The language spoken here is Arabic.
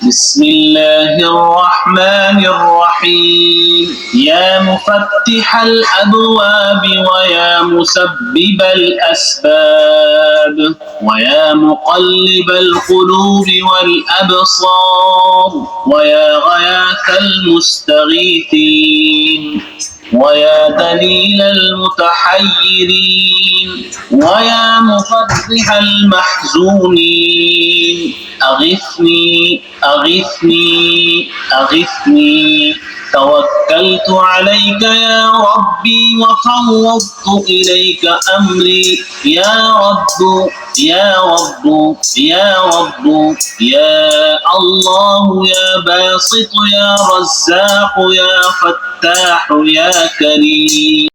بسم الله الرحمن الرحيم. يا مفتح الأبواب ويا مسبب الأسباب ويا مقلب القلوب والأبصار ويا غياث المستغيثين ويا دليل المتحيرين ويا مفرح المحزونين أغثني أغثني أغثني. توكلت عليك يا ربي وفوضت إليك أمري. يا رب يا رب يا رب يا الله يا باسط يا رزاق يا فتاح يا كريم.